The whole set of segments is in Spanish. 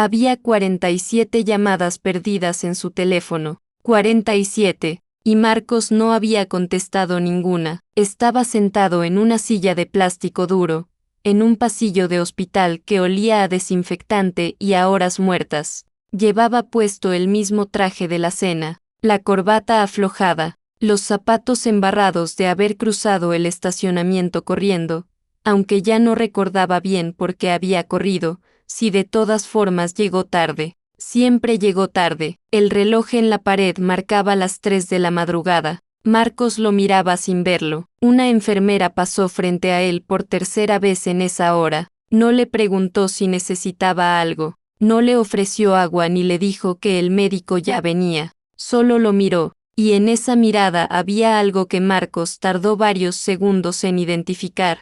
Había 47 llamadas perdidas en su teléfono. 47. Y Marcos no había contestado ninguna. Estaba sentado en una silla de plástico duro, en un pasillo de hospital que olía a desinfectante y a horas muertas. Llevaba puesto el mismo traje de la cena, la corbata aflojada, los zapatos embarrados de haber cruzado el estacionamiento corriendo, aunque ya no recordaba bien por qué había corrido, si de todas formas llegó tarde. Siempre llegó tarde. El reloj en la pared marcaba las 3 de la madrugada. Marcos lo miraba sin verlo. Una enfermera pasó frente a él por tercera vez en esa hora. No le preguntó si necesitaba algo. No le ofreció agua ni le dijo que el médico ya venía. Solo lo miró, y en esa mirada había algo que Marcos tardó varios segundos en identificar,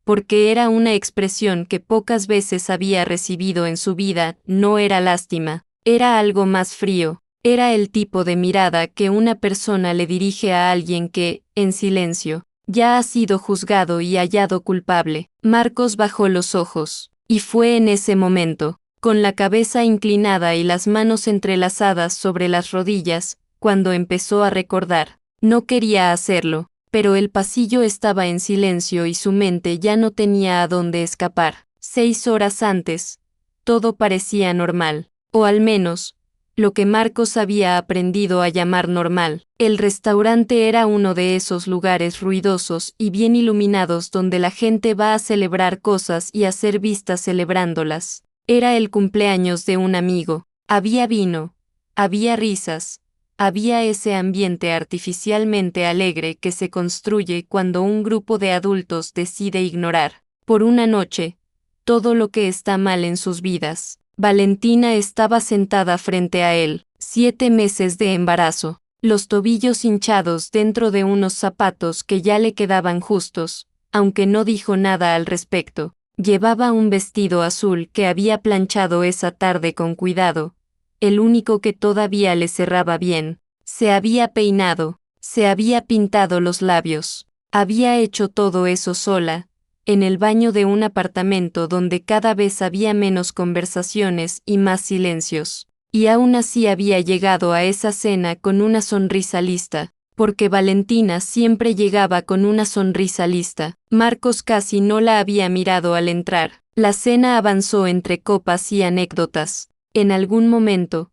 porque era una expresión que pocas veces había recibido en su vida. No era lástima, era algo más frío, era el tipo de mirada que una persona le dirige a alguien que, en silencio, ya ha sido juzgado y hallado culpable. Marcos bajó los ojos, y fue en ese momento, con la cabeza inclinada y las manos entrelazadas sobre las rodillas, cuando empezó a recordar. No quería hacerlo, pero el pasillo estaba en silencio y su mente ya no tenía a dónde escapar. 6 horas antes, todo parecía normal, o al menos, lo que Marcos había aprendido a llamar normal. El restaurante era uno de esos lugares ruidosos y bien iluminados donde la gente va a celebrar cosas y a ser vista celebrándolas. Era el cumpleaños de un amigo, había vino, había risas. Había ese ambiente artificialmente alegre que se construye cuando un grupo de adultos decide ignorar, por una noche, todo lo que está mal en sus vidas. Valentina estaba sentada frente a él, 7 meses de embarazo, los tobillos hinchados dentro de unos zapatos que ya le quedaban justos, aunque no dijo nada al respecto. Llevaba un vestido azul que había planchado esa tarde con cuidado, el único que todavía le cerraba bien. Se había peinado, se había pintado los labios, había hecho todo eso sola, en el baño de un apartamento donde cada vez había menos conversaciones y más silencios. Y aún así había llegado a esa cena con una sonrisa lista, porque Valentina siempre llegaba con una sonrisa lista. Marcos casi no la había mirado al entrar. La cena avanzó entre copas y anécdotas. En algún momento,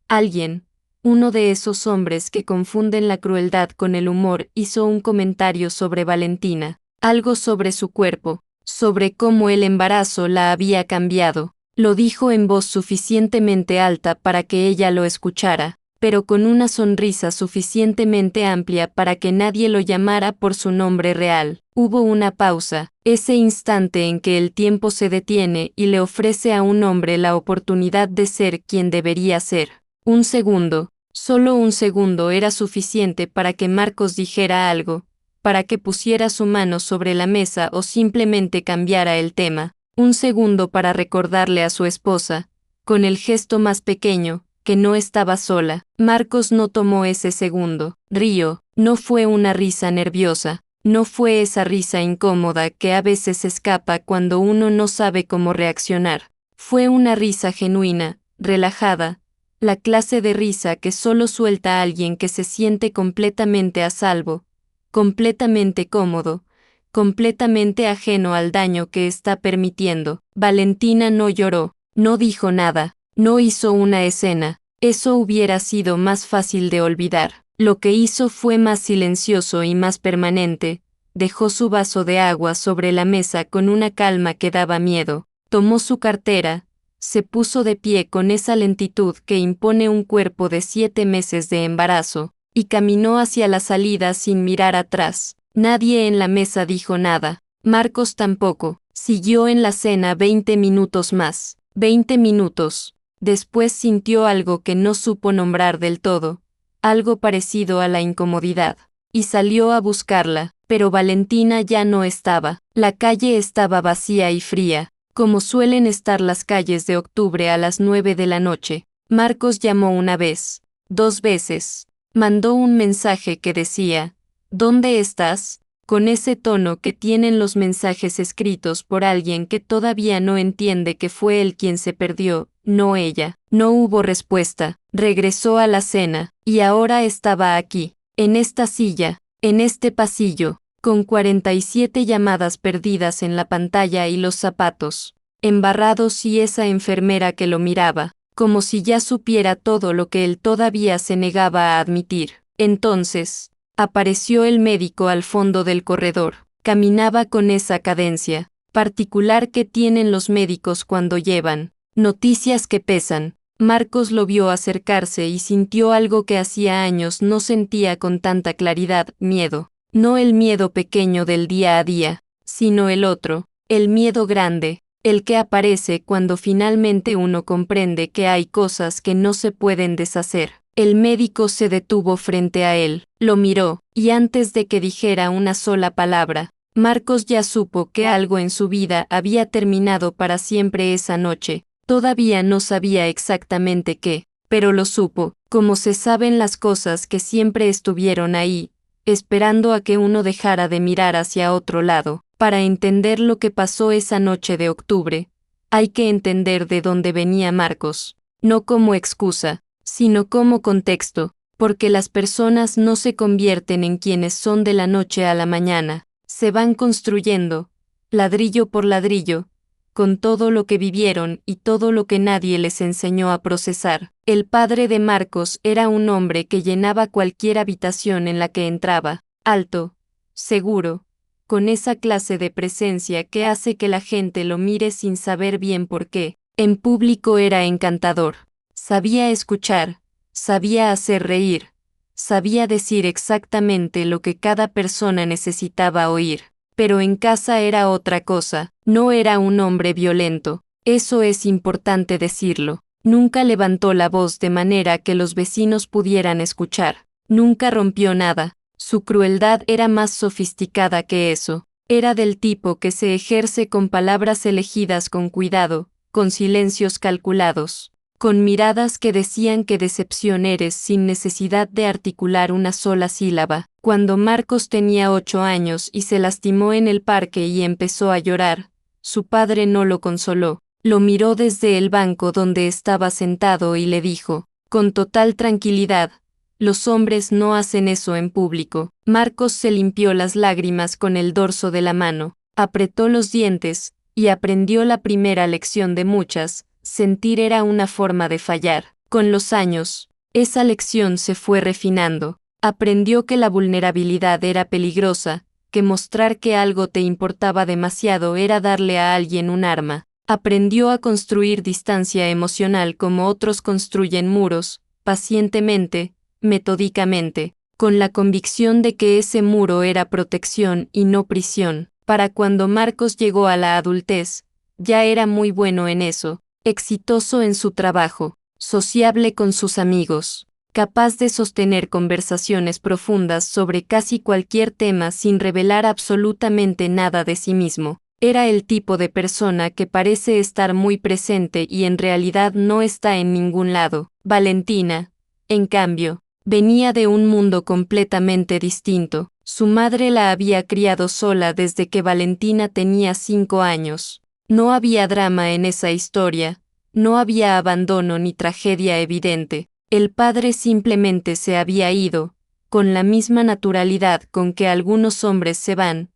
alguien, uno de esos hombres que confunden la crueldad con el humor, hizo un comentario sobre Valentina, algo sobre su cuerpo, sobre cómo el embarazo la había cambiado. Lo dijo en voz suficientemente alta para que ella lo escuchara, pero con una sonrisa suficientemente amplia para que nadie lo llamara por su nombre real. Hubo una pausa, ese instante en que el tiempo se detiene y le ofrece a un hombre la oportunidad de ser quien debería ser. Un segundo, solo un segundo era suficiente para que Marcos dijera algo, para que pusiera su mano sobre la mesa o simplemente cambiara el tema. Un segundo para recordarle a su esposa, con el gesto más pequeño, que no estaba sola. Marcos no tomó ese segundo. Rió. No fue una risa nerviosa. No fue esa risa incómoda que a veces escapa cuando uno no sabe cómo reaccionar. Fue una risa genuina, relajada, la clase de risa que solo suelta alguien que se siente completamente a salvo, completamente cómodo, completamente ajeno al daño que está permitiendo. Valentina no lloró, no dijo nada, no hizo una escena. Eso hubiera sido más fácil de olvidar. Lo que hizo fue más silencioso y más permanente. Dejó su vaso de agua sobre la mesa con una calma que daba miedo. Tomó su cartera, se puso de pie con esa lentitud que impone un cuerpo de 7 meses de embarazo, y caminó hacia la salida sin mirar atrás. Nadie en la mesa dijo nada. Marcos tampoco. Siguió en la cena 20 minutos más. 20 minutos. Después sintió algo que no supo nombrar del todo, algo parecido a la incomodidad, y salió a buscarla, pero Valentina ya no estaba. La calle estaba vacía y fría, como suelen estar las calles de octubre a las 9 de la noche. Marcos llamó una vez, 2 veces, mandó un mensaje que decía, ¿dónde estás?, con ese tono que tienen los mensajes escritos por alguien que todavía no entiende que fue él quien se perdió, no ella. No hubo respuesta. Regresó a la cena, y ahora estaba aquí, en esta silla, en este pasillo, con 47 llamadas perdidas en la pantalla y los zapatos embarrados y esa enfermera que lo miraba, como si ya supiera todo lo que él todavía se negaba a admitir. Entonces, apareció el médico al fondo del corredor. Caminaba con esa cadencia particular que tienen los médicos cuando llevan noticias que pesan. Marcos lo vio acercarse y sintió algo que hacía años no sentía con tanta claridad: miedo. No el miedo pequeño del día a día, sino el otro, el miedo grande, el que aparece cuando finalmente uno comprende que hay cosas que no se pueden deshacer. El médico se detuvo frente a él, lo miró, y antes de que dijera una sola palabra, Marcos ya supo que algo en su vida había terminado para siempre esa noche. Todavía no sabía exactamente qué, pero lo supo, como se saben las cosas que siempre estuvieron ahí, esperando a que uno dejara de mirar hacia otro lado. Para entender lo que pasó esa noche de octubre, hay que entender de dónde venía Marcos, no como excusa, sino como contexto, porque las personas no se convierten en quienes son de la noche a la mañana, se van construyendo, ladrillo por ladrillo, con todo lo que vivieron y todo lo que nadie les enseñó a procesar. El padre de Marcos era un hombre que llenaba cualquier habitación en la que entraba, alto, seguro, con esa clase de presencia que hace que la gente lo mire sin saber bien por qué. En público era encantador. Sabía escuchar, sabía hacer reír, sabía decir exactamente lo que cada persona necesitaba oír. Pero en casa era otra cosa, no era un hombre violento, eso es importante decirlo. Nunca levantó la voz de manera que los vecinos pudieran escuchar, nunca rompió nada. Su crueldad era más sofisticada que eso. Era del tipo que se ejerce con palabras elegidas con cuidado, con silencios calculados, con miradas que decían qué decepción eres sin necesidad de articular una sola sílaba. Cuando Marcos tenía 8 años y se lastimó en el parque y empezó a llorar, su padre no lo consoló. Lo miró desde el banco donde estaba sentado y le dijo, con total tranquilidad: los hombres no hacen eso en público. Marcos se limpió las lágrimas con el dorso de la mano, apretó los dientes, y aprendió la primera lección de muchas: sentir era una forma de fallar. Con los años, esa lección se fue refinando. Aprendió que la vulnerabilidad era peligrosa, que mostrar que algo te importaba demasiado era darle a alguien un arma. Aprendió a construir distancia emocional como otros construyen muros, pacientemente, metódicamente, con la convicción de que ese muro era protección y no prisión. Para cuando Marcos llegó a la adultez, ya era muy bueno en eso, exitoso en su trabajo, sociable con sus amigos, capaz de sostener conversaciones profundas sobre casi cualquier tema sin revelar absolutamente nada de sí mismo. Era el tipo de persona que parece estar muy presente y en realidad no está en ningún lado. Valentina, en cambio, venía de un mundo completamente distinto. Su madre la había criado sola desde que Valentina tenía 5 años. No había drama en esa historia, no había abandono ni tragedia evidente. El padre simplemente se había ido, con la misma naturalidad con que algunos hombres se van,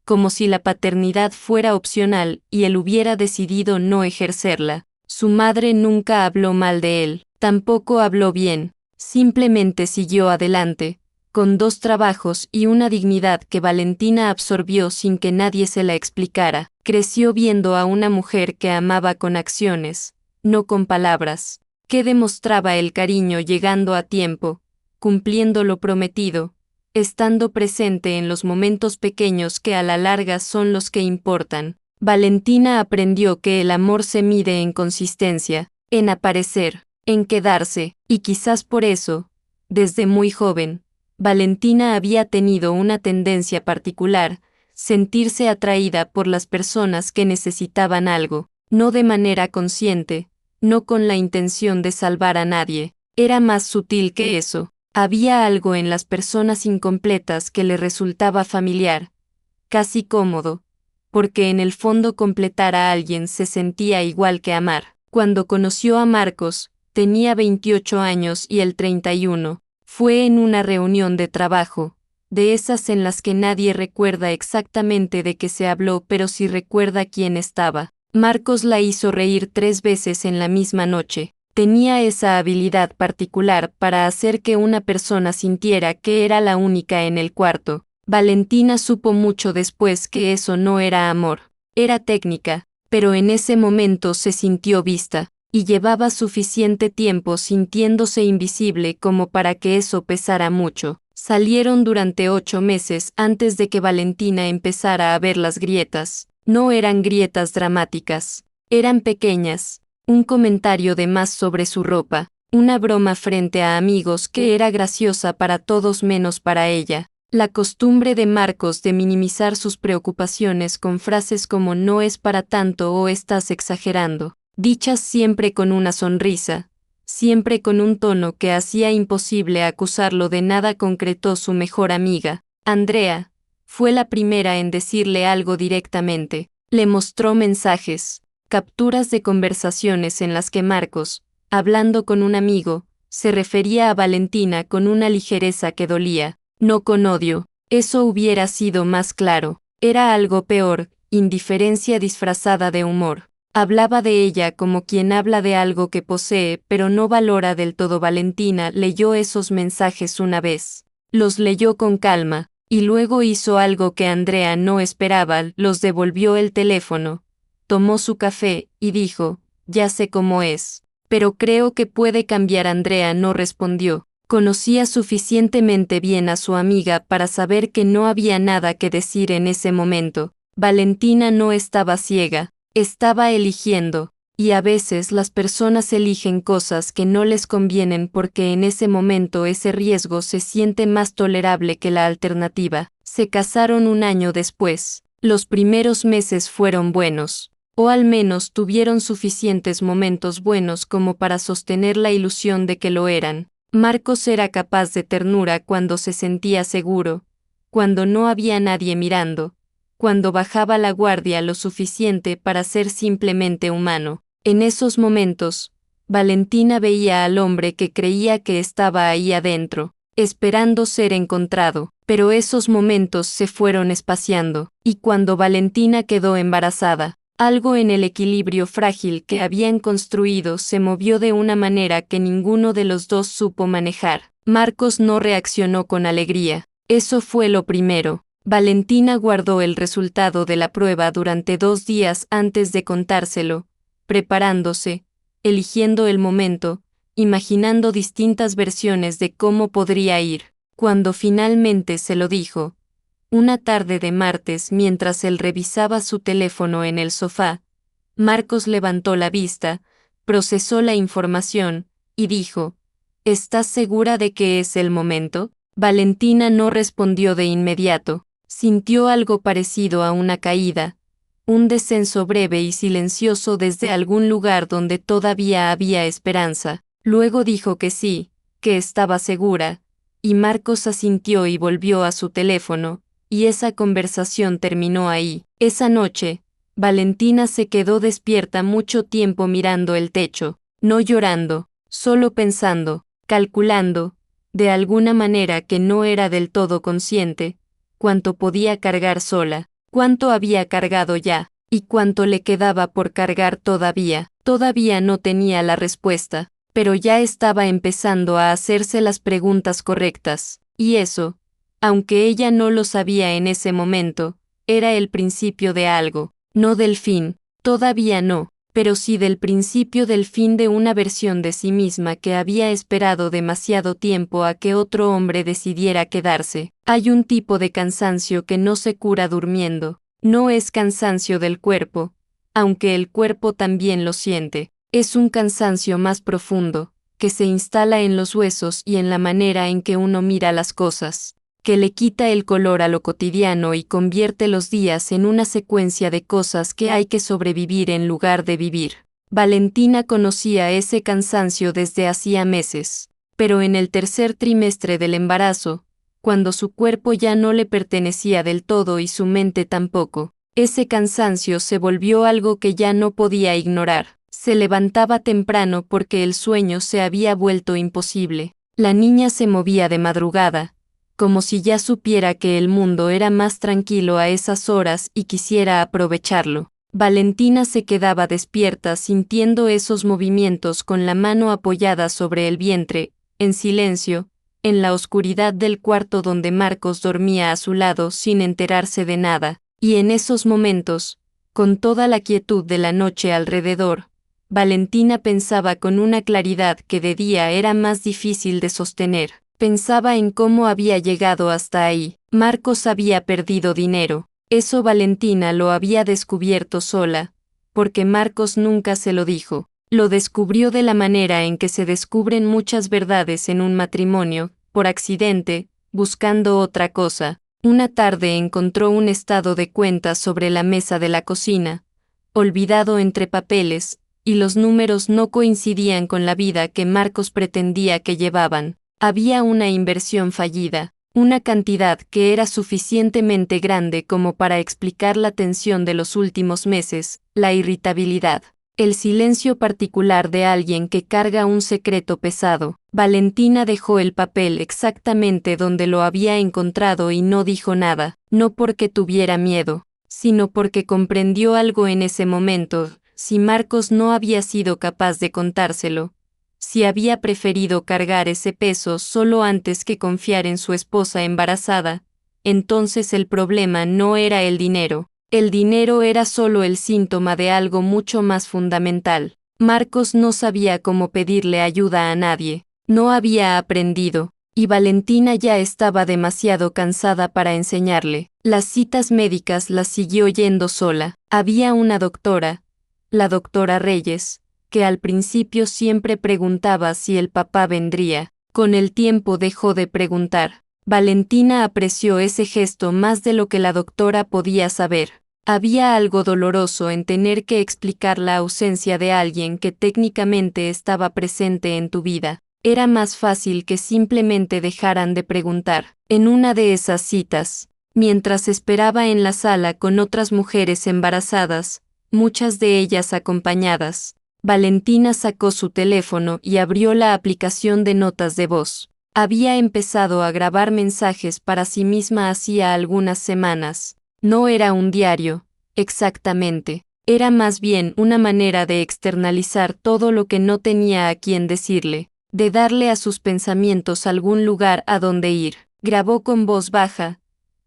como si la paternidad fuera opcional y él hubiera decidido no ejercerla. Su madre nunca habló mal de él, tampoco habló bien, simplemente siguió adelante, con 2 trabajos y una dignidad que Valentina absorbió sin que nadie se la explicara. Creció viendo a una mujer que amaba con acciones, no con palabras, que demostraba el cariño llegando a tiempo, cumpliendo lo prometido, estando presente en los momentos pequeños que a la larga son los que importan. Valentina aprendió que el amor se mide en consistencia, en aparecer, en quedarse, y quizás por eso, desde muy joven, Valentina había tenido una tendencia particular: sentirse atraída por las personas que necesitaban algo, no de manera consciente, no con la intención de salvar a nadie. Era más sutil que eso. Había algo en las personas incompletas que le resultaba familiar, casi cómodo, porque en el fondo completar a alguien se sentía igual que amar. Cuando conoció a Marcos, tenía 28 años y él 31. Fue en una reunión de trabajo, de esas en las que nadie recuerda exactamente de qué se habló, pero sí recuerda quién estaba. Marcos la hizo reír 3 veces en la misma noche. Tenía esa habilidad particular para hacer que una persona sintiera que era la única en el cuarto. Valentina supo mucho después que eso no era amor, era técnica, pero en ese momento se sintió vista, y llevaba suficiente tiempo sintiéndose invisible como para que eso pesara mucho. Salieron durante 8 meses antes de que Valentina empezara a ver las grietas. No eran grietas dramáticas, eran pequeñas, un comentario de más sobre su ropa, una broma frente a amigos que era graciosa para todos menos para ella. La costumbre de Marcos de minimizar sus preocupaciones con frases como no es para tanto o estás exagerando, dichas siempre con una sonrisa, siempre con un tono que hacía imposible acusarlo de nada, concretó su mejor amiga, Andrea. Fue la primera en decirle algo directamente. Le mostró mensajes, capturas de conversaciones en las que Marcos, hablando con un amigo, se refería a Valentina con una ligereza que dolía, no con odio. Eso hubiera sido más claro. Era algo peor, indiferencia disfrazada de humor. Hablaba de ella como quien habla de algo que posee pero no valora del todo. Valentina leyó esos mensajes una vez. Los leyó con calma, y luego hizo algo que Andrea no esperaba, los devolvió el teléfono. Tomó su café, y dijo, ya sé cómo es. Pero creo que puede cambiar. Andrea no respondió. Conocía suficientemente bien a su amiga para saber que no había nada que decir en ese momento. Valentina no estaba ciega, estaba eligiendo, y a veces las personas eligen cosas que no les convienen porque en ese momento ese riesgo se siente más tolerable que la alternativa. Se casaron un año después. Los primeros meses fueron buenos, o al menos tuvieron suficientes momentos buenos como para sostener la ilusión de que lo eran. Marcos era capaz de ternura cuando se sentía seguro, cuando no había nadie mirando, cuando bajaba la guardia lo suficiente para ser simplemente humano. En esos momentos, Valentina veía al hombre que creía que estaba ahí adentro, esperando ser encontrado, pero esos momentos se fueron espaciando, y cuando Valentina quedó embarazada, algo en el equilibrio frágil que habían construido se movió de una manera que ninguno de los dos supo manejar. Marcos no reaccionó con alegría. Eso fue lo primero. Valentina guardó el resultado de la prueba durante 2 días antes de contárselo, preparándose, eligiendo el momento, imaginando distintas versiones de cómo podría ir. Cuando finalmente se lo dijo, una tarde de martes mientras él revisaba su teléfono en el sofá, Marcos levantó la vista, procesó la información, y dijo, ¿estás segura de que es el momento? Valentina no respondió de inmediato, sintió algo parecido a una caída, un descenso breve y silencioso desde algún lugar donde todavía había esperanza. Luego dijo que sí, que estaba segura, y Marcos asintió y volvió a su teléfono, y esa conversación terminó ahí. Esa noche, Valentina se quedó despierta mucho tiempo mirando el techo, no llorando, solo pensando, calculando, de alguna manera que no era del todo consciente, cuánto podía cargar sola, cuánto había cargado ya, y cuánto le quedaba por cargar todavía. Todavía no tenía la respuesta, pero ya estaba empezando a hacerse las preguntas correctas, y eso, aunque ella no lo sabía en ese momento, era el principio de algo, no del fin, todavía no, pero sí del principio del fin de una versión de sí misma que había esperado demasiado tiempo a que otro hombre decidiera quedarse. Hay un tipo de cansancio que no se cura durmiendo, no es cansancio del cuerpo, aunque el cuerpo también lo siente, es un cansancio más profundo, que se instala en los huesos y en la manera en que uno mira las cosas, que le quita el color a lo cotidiano y convierte los días en una secuencia de cosas que hay que sobrevivir en lugar de vivir. Valentina conocía ese cansancio desde hacía meses, pero en el tercer trimestre del embarazo, cuando su cuerpo ya no le pertenecía del todo y su mente tampoco, ese cansancio se volvió algo que ya no podía ignorar. Se levantaba temprano porque el sueño se había vuelto imposible. La niña se movía de madrugada, como si ya supiera que el mundo era más tranquilo a esas horas y quisiera aprovecharlo. Valentina se quedaba despierta sintiendo esos movimientos con la mano apoyada sobre el vientre, en silencio, en la oscuridad del cuarto donde Marcos dormía a su lado sin enterarse de nada, y en esos momentos, con toda la quietud de la noche alrededor, Valentina pensaba con una claridad que de día era más difícil de sostener. Pensaba en cómo había llegado hasta ahí. Marcos había perdido dinero. Eso Valentina lo había descubierto sola, porque Marcos nunca se lo dijo. Lo descubrió de la manera en que se descubren muchas verdades en un matrimonio, por accidente, buscando otra cosa. Una tarde encontró un estado de cuentas sobre la mesa de la cocina, olvidado entre papeles, y los números no coincidían con la vida que Marcos pretendía que llevaban. Había una inversión fallida, una cantidad que era suficientemente grande como para explicar la tensión de los últimos meses, la irritabilidad, el silencio particular de alguien que carga un secreto pesado. Valentina dejó el papel exactamente donde lo había encontrado y no dijo nada, no porque tuviera miedo, sino porque comprendió algo en ese momento. Si Marcos no había sido capaz de contárselo, si había preferido cargar ese peso solo antes que confiar en su esposa embarazada, entonces el problema no era el dinero era solo el síntoma de algo mucho más fundamental. Marcos no sabía cómo pedirle ayuda a nadie, no había aprendido, y Valentina ya estaba demasiado cansada para enseñarle. Las citas médicas las siguió yendo sola. Había una doctora, la doctora Reyes, que al principio siempre preguntaba si el papá vendría. Con el tiempo dejó de preguntar. Valentina apreció ese gesto más de lo que la doctora podía saber. Había algo doloroso en tener que explicar la ausencia de alguien que técnicamente estaba presente en tu vida. Era más fácil que simplemente dejaran de preguntar. En una de esas citas, mientras esperaba en la sala con otras mujeres embarazadas, muchas de ellas acompañadas, Valentina sacó su teléfono y abrió la aplicación de notas de voz. Había empezado a grabar mensajes para sí misma hacía algunas semanas. No era un diario, exactamente. Era más bien una manera de externalizar todo lo que no tenía a quien decirle, de darle a sus pensamientos algún lugar a donde ir. Grabó con voz baja,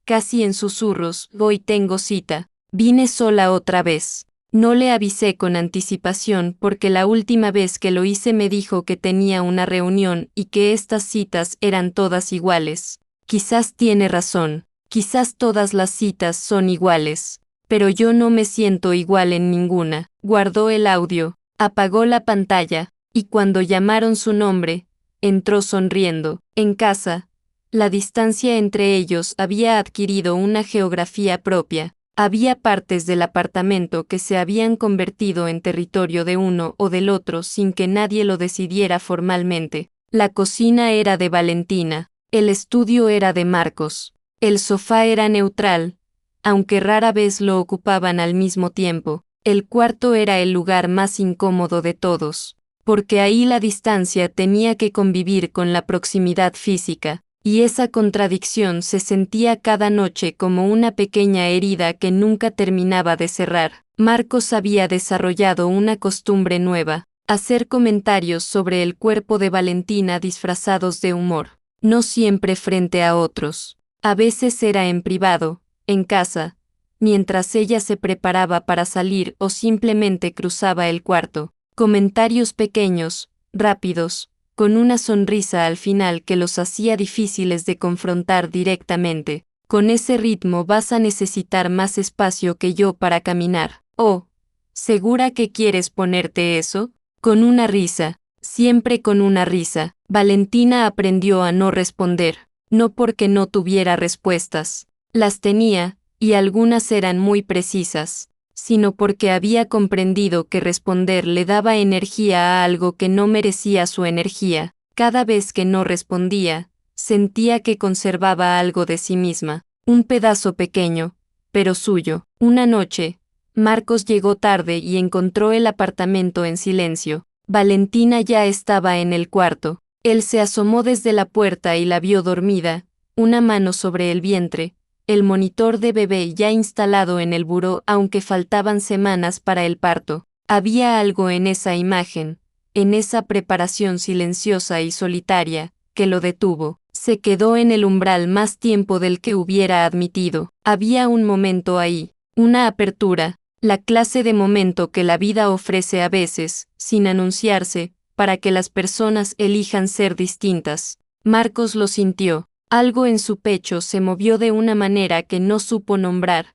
casi en susurros: hoy tengo cita. Vine sola otra vez. No le avisé con anticipación porque la última vez que lo hice me dijo que tenía una reunión y que estas citas eran todas iguales. Quizás tiene razón, quizás todas las citas son iguales, pero yo no me siento igual en ninguna. Guardó el audio, apagó la pantalla, y cuando llamaron su nombre, entró sonriendo. En casa, la distancia entre ellos había adquirido una geografía propia. Había partes del apartamento que se habían convertido en territorio de uno o del otro sin que nadie lo decidiera formalmente. La cocina era de Valentina, el estudio era de Marcos, el sofá era neutral, aunque rara vez lo ocupaban al mismo tiempo. El cuarto era el lugar más incómodo de todos, porque ahí la distancia tenía que convivir con la proximidad física. Y esa contradicción se sentía cada noche como una pequeña herida que nunca terminaba de cerrar. Marcos había desarrollado una costumbre nueva: hacer comentarios sobre el cuerpo de Valentina disfrazados de humor. No siempre frente a otros. A veces era en privado, en casa, mientras ella se preparaba para salir o simplemente cruzaba el cuarto. Comentarios pequeños, rápidos, con una sonrisa al final que los hacía difíciles de confrontar directamente. Con ese ritmo vas a necesitar más espacio que yo para caminar. Oh, ¿segura que quieres ponerte eso? Con una risa, siempre con una risa. Valentina aprendió a no responder, no porque no tuviera respuestas. Las tenía, y algunas eran muy precisas, sino porque había comprendido que responder le daba energía a algo que no merecía su energía. Cada vez que no respondía, sentía que conservaba algo de sí misma, un pedazo pequeño, pero suyo. Una noche, Marcos llegó tarde y encontró el apartamento en silencio. Valentina ya estaba en el cuarto. Él se asomó desde la puerta y la vio dormida, una mano sobre el vientre, el monitor de bebé ya instalado en el buró aunque faltaban semanas para el parto. Había algo en esa imagen, en esa preparación silenciosa y solitaria, que lo detuvo. Se quedó en el umbral más tiempo del que hubiera admitido. Había un momento ahí, una apertura, la clase de momento que la vida ofrece a veces, sin anunciarse, para que las personas elijan ser distintas. Marcos lo sintió. Algo en su pecho se movió de una manera que no supo nombrar.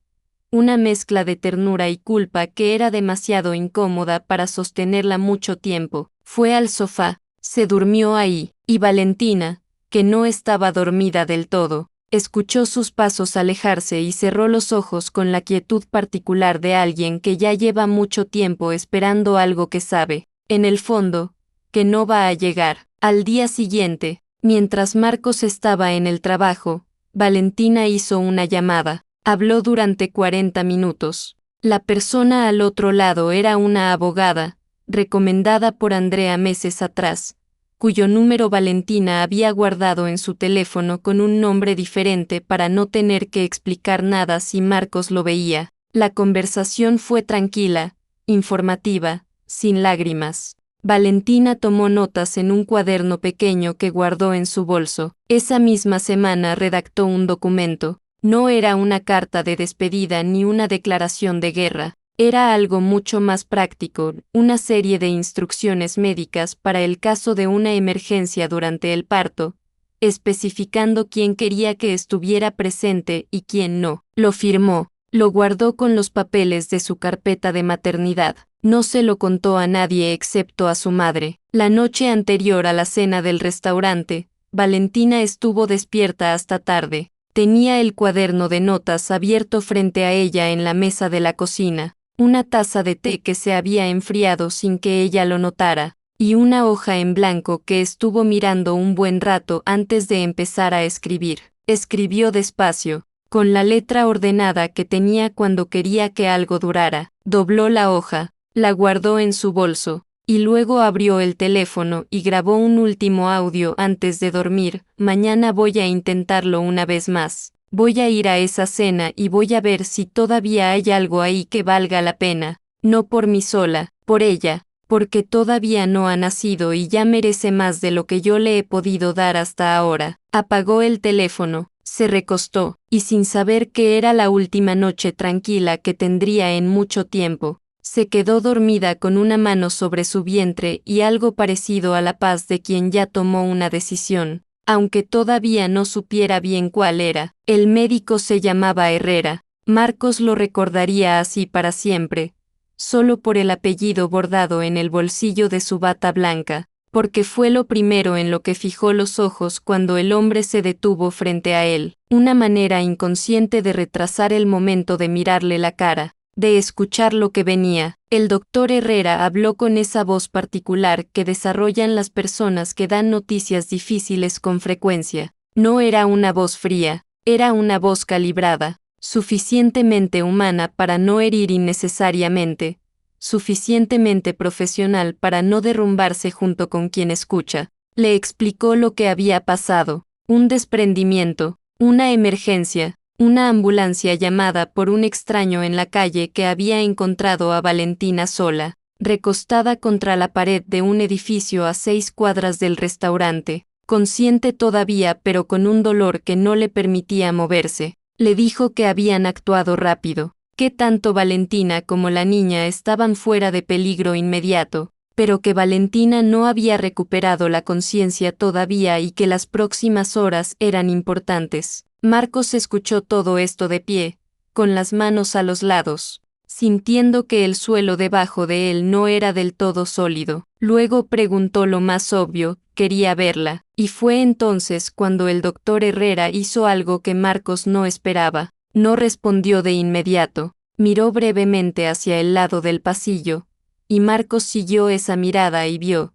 Una mezcla de ternura y culpa que era demasiado incómoda para sostenerla mucho tiempo. Fue al sofá, se durmió ahí, y Valentina, que no estaba dormida del todo, escuchó sus pasos alejarse y cerró los ojos con la quietud particular de alguien que ya lleva mucho tiempo esperando algo que sabe, en el fondo, que no va a llegar. Al día siguiente, mientras Marcos estaba en el trabajo, Valentina hizo una llamada. Habló durante 40 minutos. La persona al otro lado era una abogada, recomendada por Andrea meses atrás, cuyo número Valentina había guardado en su teléfono con un nombre diferente para no tener que explicar nada si Marcos lo veía. La conversación fue tranquila, informativa, sin lágrimas. Valentina tomó notas en un cuaderno pequeño que guardó en su bolso. Esa misma semana redactó un documento. No era una carta de despedida ni una declaración de guerra. Era algo mucho más práctico, una serie de instrucciones médicas para el caso de una emergencia durante el parto, especificando quién quería que estuviera presente y quién no. Lo firmó, lo guardó con los papeles de su carpeta de maternidad. No se lo contó a nadie excepto a su madre. La noche anterior a la cena del restaurante, Valentina estuvo despierta hasta tarde. Tenía el cuaderno de notas abierto frente a ella en la mesa de la cocina, una taza de té que se había enfriado sin que ella lo notara, y una hoja en blanco que estuvo mirando un buen rato antes de empezar a escribir. Escribió despacio, con la letra ordenada que tenía cuando quería que algo durara. Dobló la hoja, la guardó en su bolso, y luego abrió el teléfono y grabó un último audio antes de dormir. Mañana voy a intentarlo una vez más. Voy a ir a esa cena y voy a ver si todavía hay algo ahí que valga la pena. No por mí sola, por ella, porque todavía no ha nacido y ya merece más de lo que yo le he podido dar hasta ahora. Apagó el teléfono, se recostó, y sin saber que era la última noche tranquila que tendría en mucho tiempo, se quedó dormida con una mano sobre su vientre y algo parecido a la paz de quien ya tomó una decisión, aunque todavía no supiera bien cuál era. El médico se llamaba Herrera. Marcos lo recordaría así para siempre, solo por el apellido bordado en el bolsillo de su bata blanca, porque fue lo primero en lo que fijó los ojos cuando el hombre se detuvo frente a él, una manera inconsciente de retrasar el momento de mirarle la cara, de escuchar lo que venía. El doctor Herrera habló con esa voz particular que desarrollan las personas que dan noticias difíciles con frecuencia. No era una voz fría, era una voz calibrada, suficientemente humana para no herir innecesariamente, suficientemente profesional para no derrumbarse junto con quien escucha. Le explicó lo que había pasado, un desprendimiento, una emergencia, una ambulancia llamada por un extraño en la calle que había encontrado a Valentina sola, recostada contra la pared de un edificio a 6 cuadras del restaurante, consciente todavía pero con un dolor que no le permitía moverse. Le dijo que habían actuado rápido, que tanto Valentina como la niña estaban fuera de peligro inmediato, pero que Valentina no había recuperado la conciencia todavía y que las próximas horas eran importantes. Marcos escuchó todo esto de pie, con las manos a los lados, sintiendo que el suelo debajo de él no era del todo sólido. Luego preguntó lo más obvio, quería verla, y fue entonces cuando el doctor Herrera hizo algo que Marcos no esperaba. No respondió de inmediato, miró brevemente hacia el lado del pasillo, y Marcos siguió esa mirada y vio,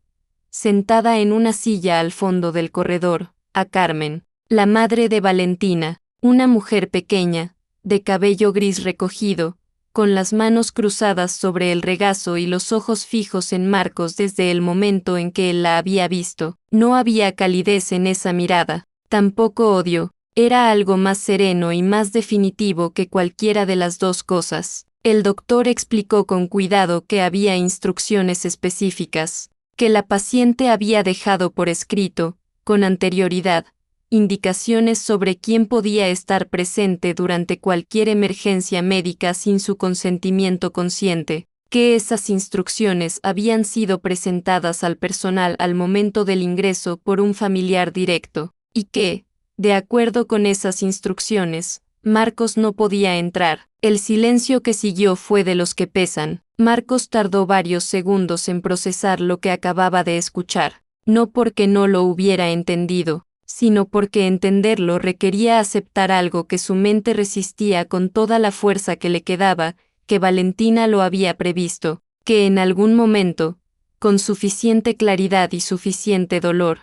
sentada en una silla al fondo del corredor, a Carmen, la madre de Valentina, una mujer pequeña, de cabello gris recogido, con las manos cruzadas sobre el regazo y los ojos fijos en Marcos desde el momento en que él la había visto. No había calidez en esa mirada, tampoco odio, era algo más sereno y más definitivo que cualquiera de las dos cosas. El doctor explicó con cuidado que había instrucciones específicas, que la paciente había dejado por escrito, con anterioridad, indicaciones sobre quién podía estar presente durante cualquier emergencia médica sin su consentimiento consciente, que esas instrucciones habían sido presentadas al personal al momento del ingreso por un familiar directo, y que, de acuerdo con esas instrucciones, Marcos no podía entrar. El silencio que siguió fue de los que pesan. Marcos tardó varios segundos en procesar lo que acababa de escuchar, no porque no lo hubiera entendido, sino porque entenderlo requería aceptar algo que su mente resistía con toda la fuerza que le quedaba, que Valentina lo había previsto, que en algún momento, con suficiente claridad y suficiente dolor,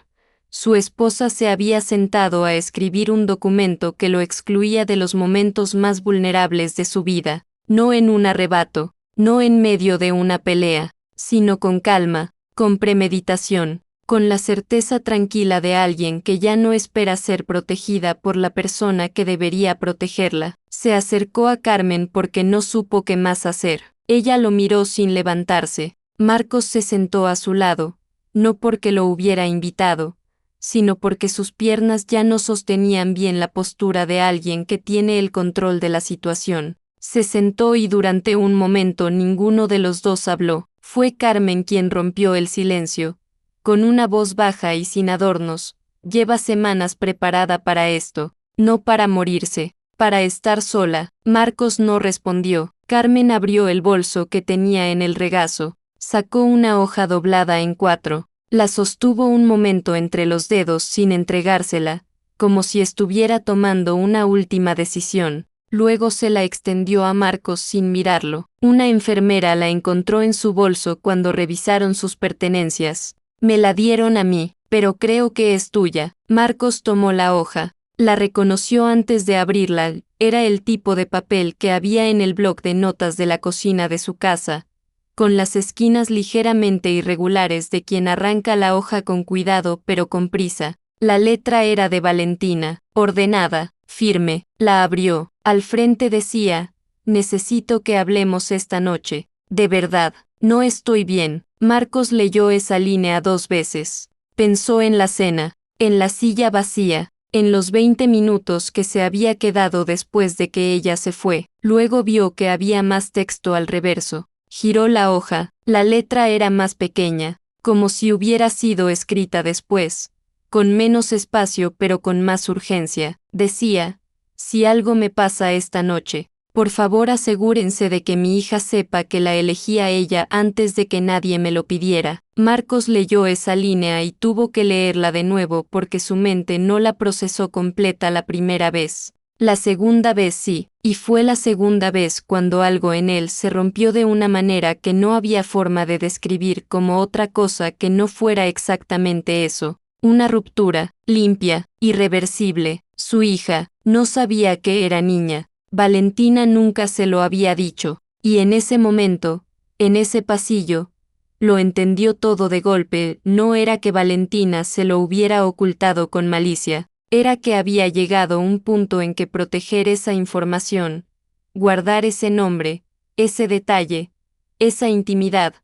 su esposa se había sentado a escribir un documento que lo excluía de los momentos más vulnerables de su vida, no en un arrebato, no en medio de una pelea, sino con calma, con premeditación, con la certeza tranquila de alguien que ya no espera ser protegida por la persona que debería protegerla. Se acercó a Carmen porque no supo qué más hacer. Ella lo miró sin levantarse. Marcos se sentó a su lado, no porque lo hubiera invitado, sino porque sus piernas ya no sostenían bien la postura de alguien que tiene el control de la situación. Se sentó y durante un momento ninguno de los dos habló. Fue Carmen quien rompió el silencio, con una voz baja y sin adornos. Lleva semanas preparada para esto, no para morirse, para estar sola. Marcos no respondió. Carmen abrió el bolso que tenía en el regazo, sacó una hoja doblada en 4. La sostuvo un momento entre los dedos sin entregársela, como si estuviera tomando una última decisión. Luego se la extendió a Marcos sin mirarlo. Una enfermera la encontró en su bolso cuando revisaron sus pertenencias. Me la dieron a mí, pero creo que es tuya. Marcos tomó la hoja. La reconoció antes de abrirla. Era el tipo de papel que había en el bloc de notas de la cocina de su casa, con las esquinas ligeramente irregulares de quien arranca la hoja con cuidado pero con prisa. La letra era de Valentina, ordenada, firme. La abrió. Al frente decía: necesito que hablemos esta noche. De verdad, no estoy bien. Marcos leyó esa línea 2 veces. Pensó en la cena, en la silla vacía, en los 20 minutos que se había quedado después de que ella se fue. Luego vio que había más texto al reverso. Giró la hoja. La letra era más pequeña, como si hubiera sido escrita después, con menos espacio pero con más urgencia. Decía: si algo me pasa esta noche, por favor asegúrense de que mi hija sepa que la elegí a ella antes de que nadie me lo pidiera. Marcos leyó esa línea y tuvo que leerla de nuevo porque su mente no la procesó completa la primera vez. La segunda vez sí, y fue la segunda vez cuando algo en él se rompió de una manera que no había forma de describir como otra cosa que no fuera exactamente eso. Una ruptura, limpia, irreversible. Su hija no sabía que era niña. Valentina nunca se lo había dicho, y en ese momento, en ese pasillo, lo entendió todo de golpe. No era que Valentina se lo hubiera ocultado con malicia. Era que había llegado un punto en que proteger esa información, guardar ese nombre, ese detalle, esa intimidad,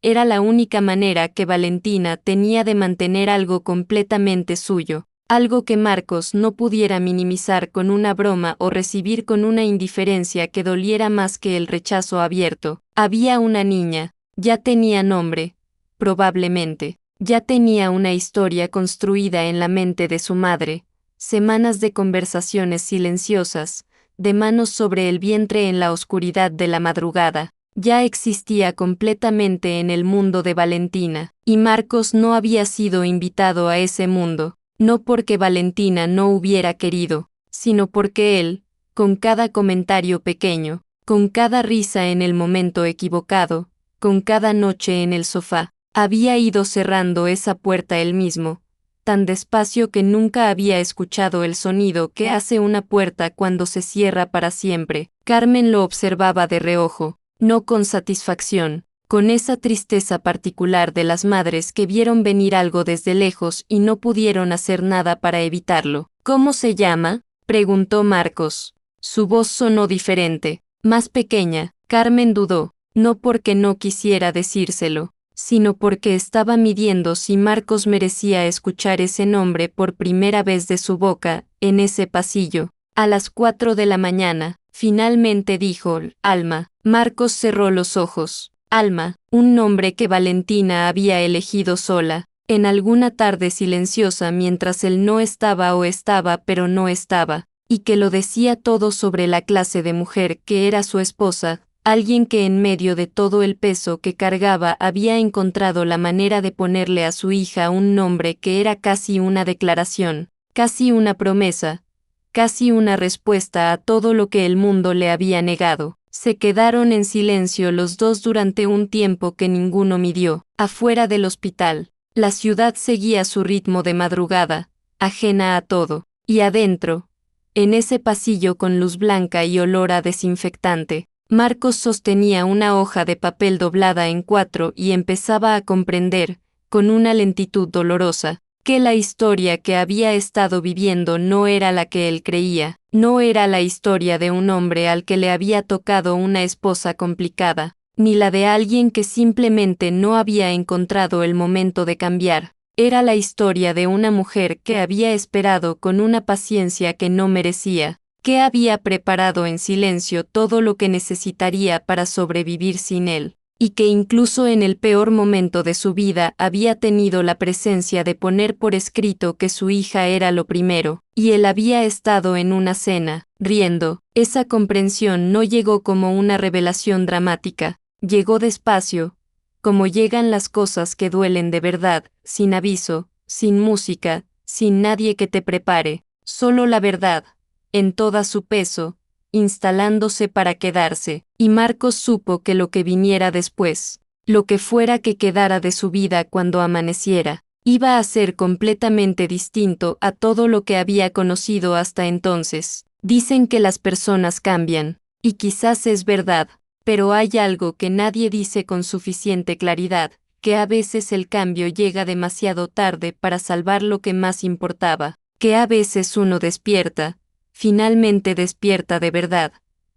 era la única manera que Valentina tenía de mantener algo completamente suyo, algo que Marcos no pudiera minimizar con una broma o recibir con una indiferencia que doliera más que el rechazo abierto. Había una niña, ya tenía nombre, probablemente. Ya tenía una historia construida en la mente de su madre, semanas de conversaciones silenciosas, de manos sobre el vientre en la oscuridad de la madrugada. Ya existía completamente en el mundo de Valentina, y Marcos no había sido invitado a ese mundo, no porque Valentina no hubiera querido, sino porque él, con cada comentario pequeño, con cada risa en el momento equivocado, con cada noche en el sofá, había ido cerrando esa puerta él mismo, tan despacio que nunca había escuchado el sonido que hace una puerta cuando se cierra para siempre. Carmen lo observaba de reojo, no con satisfacción, con esa tristeza particular de las madres que vieron venir algo desde lejos y no pudieron hacer nada para evitarlo. ¿Cómo se llama?, preguntó Marcos. Su voz sonó diferente, más pequeña. Carmen dudó, no porque no quisiera decírselo, sino porque estaba midiendo si Marcos merecía escuchar ese nombre por primera vez de su boca, en ese pasillo. A las 4 de la mañana, finalmente dijo, Alma. Marcos cerró los ojos. Alma, un nombre que Valentina había elegido sola, en alguna tarde silenciosa mientras él no estaba o estaba pero no estaba, y que lo decía todo sobre la clase de mujer que era su esposa, alguien que en medio de todo el peso que cargaba había encontrado la manera de ponerle a su hija un nombre que era casi una declaración, casi una promesa, casi una respuesta a todo lo que el mundo le había negado. Se quedaron en silencio los dos durante un tiempo que ninguno midió. Afuera del hospital, la ciudad seguía su ritmo de madrugada, ajena a todo, y adentro, en ese pasillo con luz blanca y olor a desinfectante, Marcos sostenía una hoja de papel doblada en 4 y empezaba a comprender, con una lentitud dolorosa, que la historia que había estado viviendo no era la que él creía, no era la historia de un hombre al que le había tocado una esposa complicada, ni la de alguien que simplemente no había encontrado el momento de cambiar. Era la historia de una mujer que había esperado con una paciencia que no merecía, que había preparado en silencio todo lo que necesitaría para sobrevivir sin él, y que incluso en el peor momento de su vida había tenido la presencia de poner por escrito que su hija era lo primero, y él había estado en una cena, riendo. Esa comprensión no llegó como una revelación dramática, llegó despacio, como llegan las cosas que duelen de verdad, sin aviso, sin música, sin nadie que te prepare, solo la verdad, en toda su peso, instalándose para quedarse, y Marcos supo que lo que viniera después, lo que fuera que quedara de su vida cuando amaneciera, iba a ser completamente distinto a todo lo que había conocido hasta entonces. Dicen que las personas cambian, y quizás es verdad, pero hay algo que nadie dice con suficiente claridad, que a veces el cambio llega demasiado tarde para salvar lo que más importaba, que a veces uno despierta, finalmente despierta de verdad,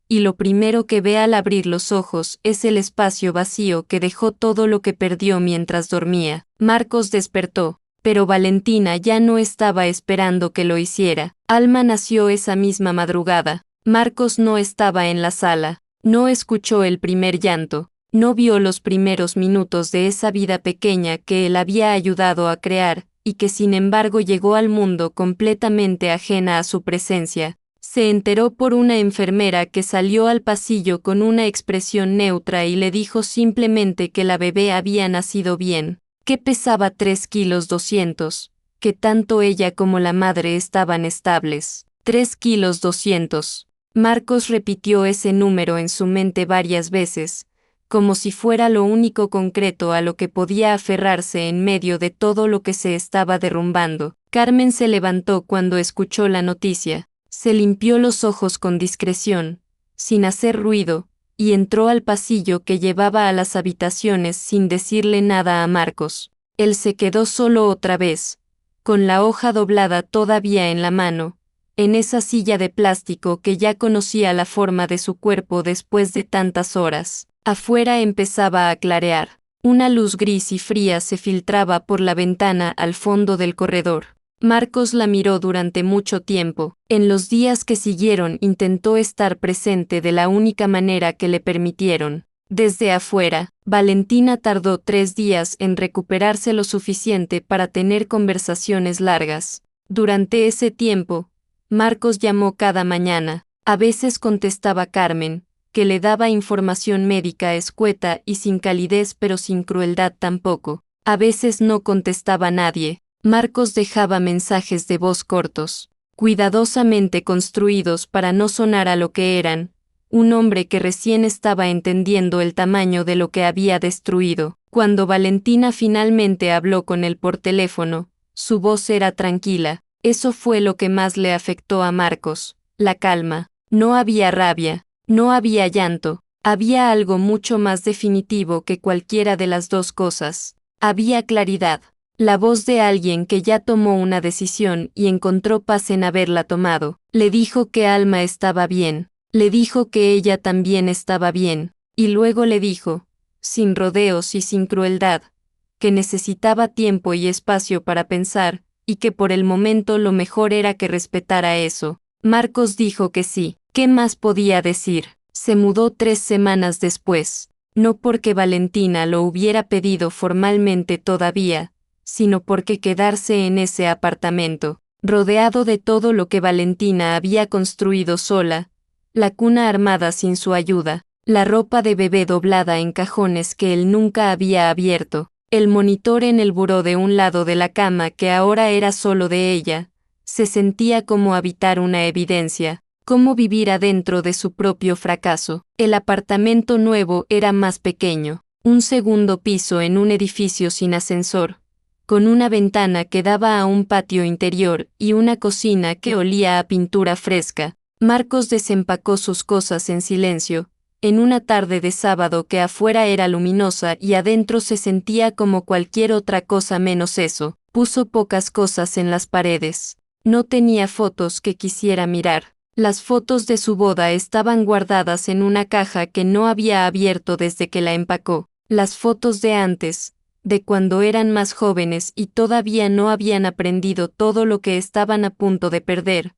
y lo primero que ve al abrir los ojos es el espacio vacío que dejó todo lo que perdió mientras dormía. Marcos despertó, pero Valentina ya no estaba esperando que lo hiciera. Alma nació esa misma madrugada. Marcos no estaba en la sala, no escuchó el primer llanto, no vio los primeros minutos de esa vida pequeña que él había ayudado a crear, y que sin embargo llegó al mundo completamente ajena a su presencia. Se enteró por una enfermera que salió al pasillo con una expresión neutra y le dijo simplemente que la bebé había nacido bien, que pesaba 3,2 kilos, que tanto ella como la madre estaban estables. 3,2 kilos. Marcos repitió ese número en su mente varias veces, como si fuera lo único concreto a lo que podía aferrarse en medio de todo lo que se estaba derrumbando. Carmen se levantó cuando escuchó la noticia, se limpió los ojos con discreción, sin hacer ruido, y entró al pasillo que llevaba a las habitaciones sin decirle nada a Marcos. Él se quedó solo otra vez, con la hoja doblada todavía en la mano, en esa silla de plástico que ya conocía la forma de su cuerpo después de tantas horas. Afuera empezaba a clarear. Una luz gris y fría se filtraba por la ventana al fondo del corredor. Marcos la miró durante mucho tiempo. En los días que siguieron intentó estar presente de la única manera que le permitieron. Desde afuera, Valentina tardó 3 días en recuperarse lo suficiente para tener conversaciones largas. Durante ese tiempo, Marcos llamó cada mañana. A veces contestaba Carmen, que le daba información médica escueta y sin calidez pero sin crueldad tampoco. A veces no contestaba nadie. Marcos dejaba mensajes de voz cortos, cuidadosamente construidos para no sonar a lo que eran, un hombre que recién estaba entendiendo el tamaño de lo que había destruido. Cuando Valentina finalmente habló con él por teléfono, Su voz era tranquila. Eso fue lo que más le afectó a Marcos, la calma. No había rabia, no había llanto, había algo mucho más definitivo que cualquiera de las dos cosas. Había claridad. La voz de alguien que ya tomó una decisión y encontró paz en haberla tomado. Le dijo que Alma estaba bien. Le dijo que ella también estaba bien. Y luego le dijo, sin rodeos y sin crueldad, que necesitaba tiempo y espacio para pensar, y que por el momento lo mejor era que respetara eso. Marcos dijo que sí. ¿Qué más podía decir? Se mudó 3 semanas después. No porque Valentina lo hubiera pedido formalmente todavía, sino porque quedarse en ese apartamento, rodeado de todo lo que Valentina había construido sola, la cuna armada sin su ayuda, la ropa de bebé doblada en cajones que él nunca había abierto, el monitor en el buró de un lado de la cama que ahora era solo de ella, se sentía como habitar una evidencia, como vivir adentro de su propio fracaso. El apartamento nuevo era más pequeño, un segundo piso en un edificio sin ascensor, con una ventana que daba a un patio interior y una cocina que olía a pintura fresca. Marcos desempacó sus cosas en silencio, en una tarde de sábado que afuera era luminosa y adentro se sentía como cualquier otra cosa menos eso. Puso pocas cosas en las paredes. No tenía fotos que quisiera mirar. Las fotos de su boda estaban guardadas en una caja que no había abierto desde que la empacó. Las fotos de antes, de cuando eran más jóvenes y todavía no habían aprendido todo lo que estaban a punto de perder,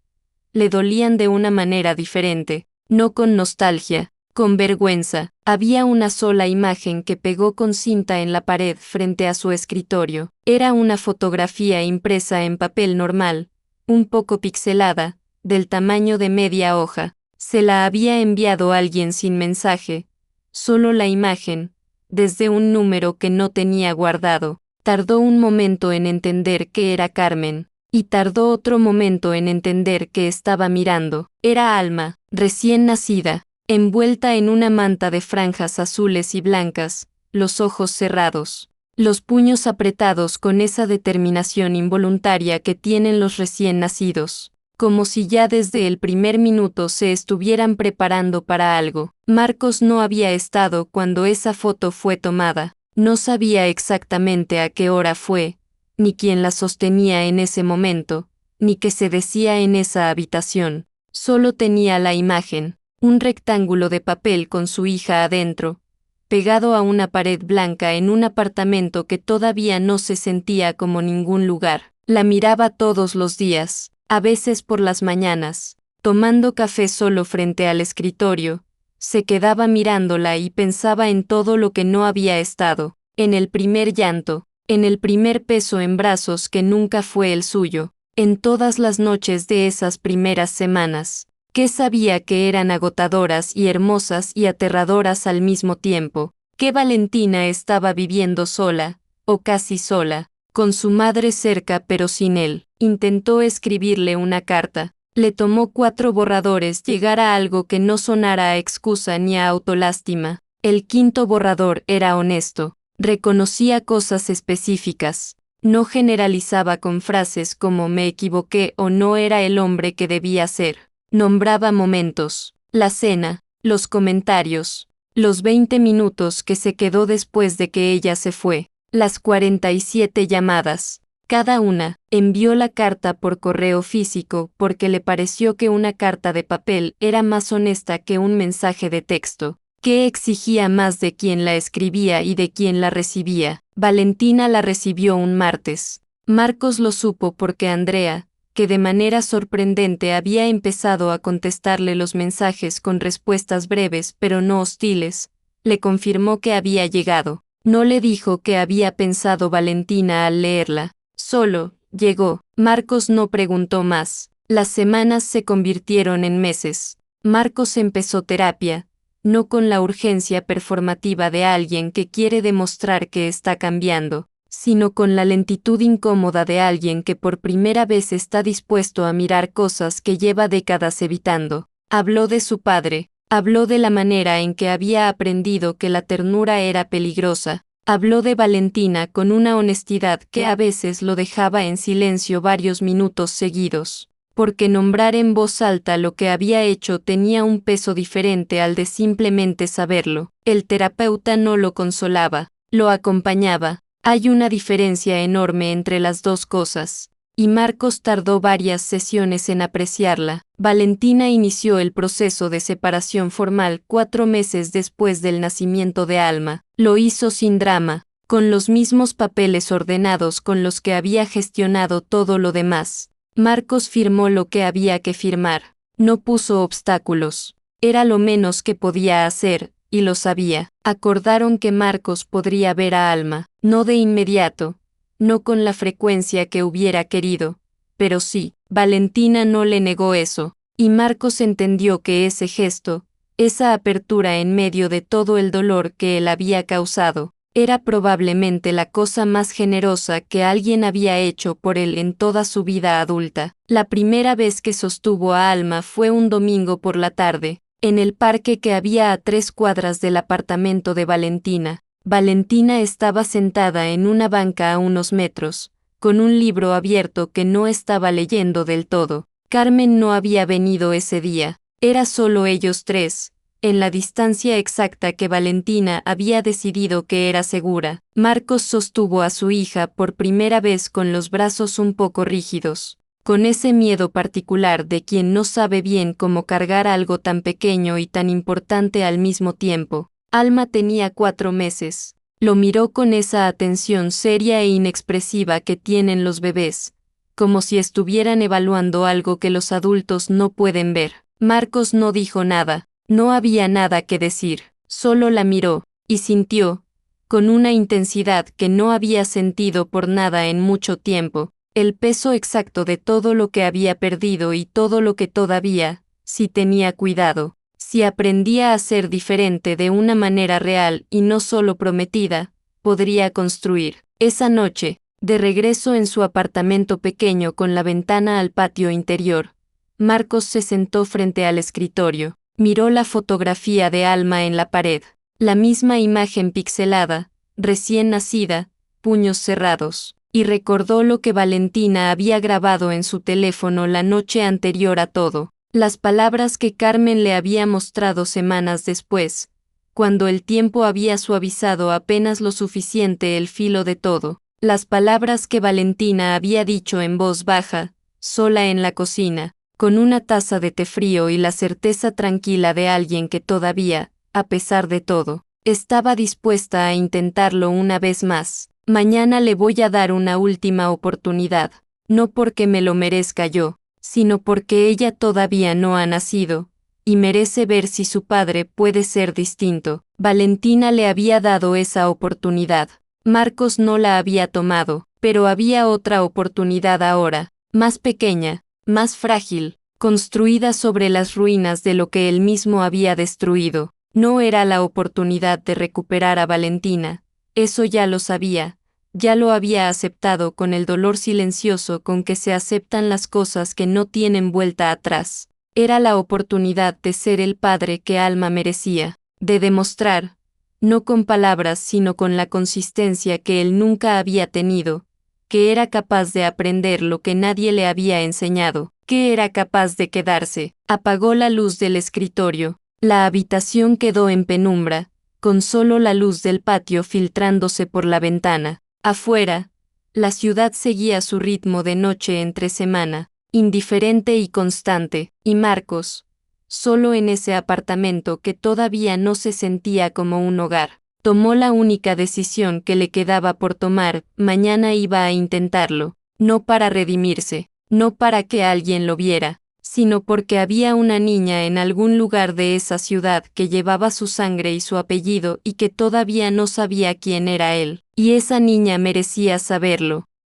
le dolían de una manera diferente, no con nostalgia, con vergüenza. Había una sola imagen que pegó con cinta en la pared frente a su escritorio. Era una fotografía impresa en papel normal, un poco pixelada, del tamaño de media hoja. Se la había enviado alguien sin mensaje. Solo la imagen, desde un número que no tenía guardado. Tardó un momento en entender que era Carmen, y tardó otro momento en entender que estaba mirando. Era Alma, recién nacida, envuelta en una manta de franjas azules y blancas, los ojos cerrados, los puños apretados con esa determinación involuntaria que tienen los recién nacidos, como si ya desde el primer minuto se estuvieran preparando para algo. Marcos no había estado cuando esa foto fue tomada, no sabía exactamente a qué hora fue, ni quién la sostenía en ese momento, ni qué se decía en esa habitación. Solo tenía la imagen, un rectángulo de papel con su hija adentro, pegado a una pared blanca en un apartamento que todavía no se sentía como ningún lugar. La miraba todos los días, a veces por las mañanas, tomando café solo frente al escritorio, se quedaba mirándola y pensaba en todo lo que no había estado, en el primer llanto, en el primer peso en brazos que nunca fue el suyo, en todas las noches de esas primeras semanas, que sabía que eran agotadoras y hermosas y aterradoras al mismo tiempo, que Valentina estaba viviendo sola, o casi sola, con su madre cerca pero sin él. Intentó escribirle una carta. Le tomó 4 borradores llegar a algo que no sonara a excusa ni a autolástima. El 5.º borrador era honesto. Reconocía cosas específicas. No generalizaba con frases como me equivoqué o no era el hombre que debía ser. Nombraba momentos, la cena, los comentarios, los 20 minutos que se quedó después de que ella se fue, las 47 llamadas. Cada una. Envió la carta por correo físico porque le pareció que una carta de papel era más honesta que un mensaje de texto, que exigía más de quien la escribía y de quien la recibía. Valentina la recibió un martes. Marcos lo supo porque Andrea, que de manera sorprendente había empezado a contestarle los mensajes con respuestas breves pero no hostiles, le confirmó que había llegado. No le dijo qué había pensado Valentina al leerla. Solo, llegó. Marcos no preguntó más. Las semanas se convirtieron en meses. Marcos empezó terapia, no con la urgencia performativa de alguien que quiere demostrar que está cambiando, sino con la lentitud incómoda de alguien que por primera vez está dispuesto a mirar cosas que lleva décadas evitando. Habló de su padre, habló de la manera en que había aprendido que la ternura era peligrosa, Habló de Valentina con una honestidad que a veces lo dejaba en silencio varios minutos seguidos, porque nombrar en voz alta lo que había hecho tenía un peso diferente al de simplemente saberlo. El terapeuta no lo consolaba, lo acompañaba. Hay una diferencia enorme entre las dos cosas, y Marcos tardó varias sesiones en apreciarla. Valentina inició el proceso de separación formal 4 meses después del nacimiento de Alma. Lo hizo sin drama, con los mismos papeles ordenados con los que había gestionado todo lo demás. Marcos firmó lo que había que firmar. No puso obstáculos. Era lo menos que podía hacer, y lo sabía. Acordaron que Marcos podría ver a Alma, no de inmediato, no con la frecuencia que hubiera querido, pero sí. Valentina no le negó eso, y Marcos entendió que ese gesto, esa apertura en medio de todo el dolor que él había causado, era probablemente la cosa más generosa que alguien había hecho por él en toda su vida adulta. La primera vez que sostuvo a Alma fue un domingo por la tarde, en el parque que había a 3 cuadras del apartamento de Valentina. Valentina estaba sentada en una banca a unos metros, con un libro abierto que no estaba leyendo del todo. Carmen no había venido ese día, era solo ellos tres, en la distancia exacta que Valentina había decidido que era segura. Marcos sostuvo a su hija por primera vez con los brazos un poco rígidos, con ese miedo particular de quien no sabe bien cómo cargar algo tan pequeño y tan importante al mismo tiempo. Alma tenía 4 meses. Lo miró con esa atención seria e inexpresiva que tienen los bebés, como si estuvieran evaluando algo que los adultos no pueden ver. Marcos no dijo nada, no había nada que decir, solo la miró, y sintió, con una intensidad que no había sentido por nada en mucho tiempo, el peso exacto de todo lo que había perdido y todo lo que todavía, si tenía cuidado, si aprendía a ser diferente de una manera real y no solo prometida, podría construir. Esa noche, de regreso en su apartamento pequeño con la ventana al patio interior, Marcos se sentó frente al escritorio, miró la fotografía de Alma en la pared, la misma imagen pixelada, recién nacida, puños cerrados, y recordó lo que Valentina había grabado en su teléfono la noche anterior a todo. Las palabras que Carmen le había mostrado semanas después, cuando el tiempo había suavizado apenas lo suficiente el filo de todo, las palabras que Valentina había dicho en voz baja, sola en la cocina, con una taza de té frío y la certeza tranquila de alguien que todavía, a pesar de todo, estaba dispuesta a intentarlo una vez más. Mañana le voy a dar una última oportunidad, no porque me lo merezca yo, sino porque ella todavía no ha nacido, y merece ver si su padre puede ser distinto. Valentina le había dado esa oportunidad. Marcos no la había tomado, pero había otra oportunidad ahora, más pequeña, más frágil, construida sobre las ruinas de lo que él mismo había destruido. No era la oportunidad de recuperar a Valentina, eso ya lo sabía. Ya lo había aceptado con el dolor silencioso con que se aceptan las cosas que no tienen vuelta atrás. Era la oportunidad de ser el padre que Alma merecía, de demostrar, no con palabras sino con la consistencia que él nunca había tenido, que era capaz de aprender lo que nadie le había enseñado, que era capaz de quedarse. Apagó la luz del escritorio, la habitación quedó en penumbra, con solo la luz del patio filtrándose por la ventana. Afuera, la ciudad seguía su ritmo de noche entre semana, indiferente y constante, y Marcos, solo en ese apartamento que todavía no se sentía como un hogar, tomó la única decisión que le quedaba por tomar. Mañana iba a intentarlo, no para redimirse, no para que alguien lo viera, sino porque había una niña en algún lugar de esa ciudad que llevaba su sangre y su apellido y que todavía no sabía quién era él, y esa niña merecía saberlo.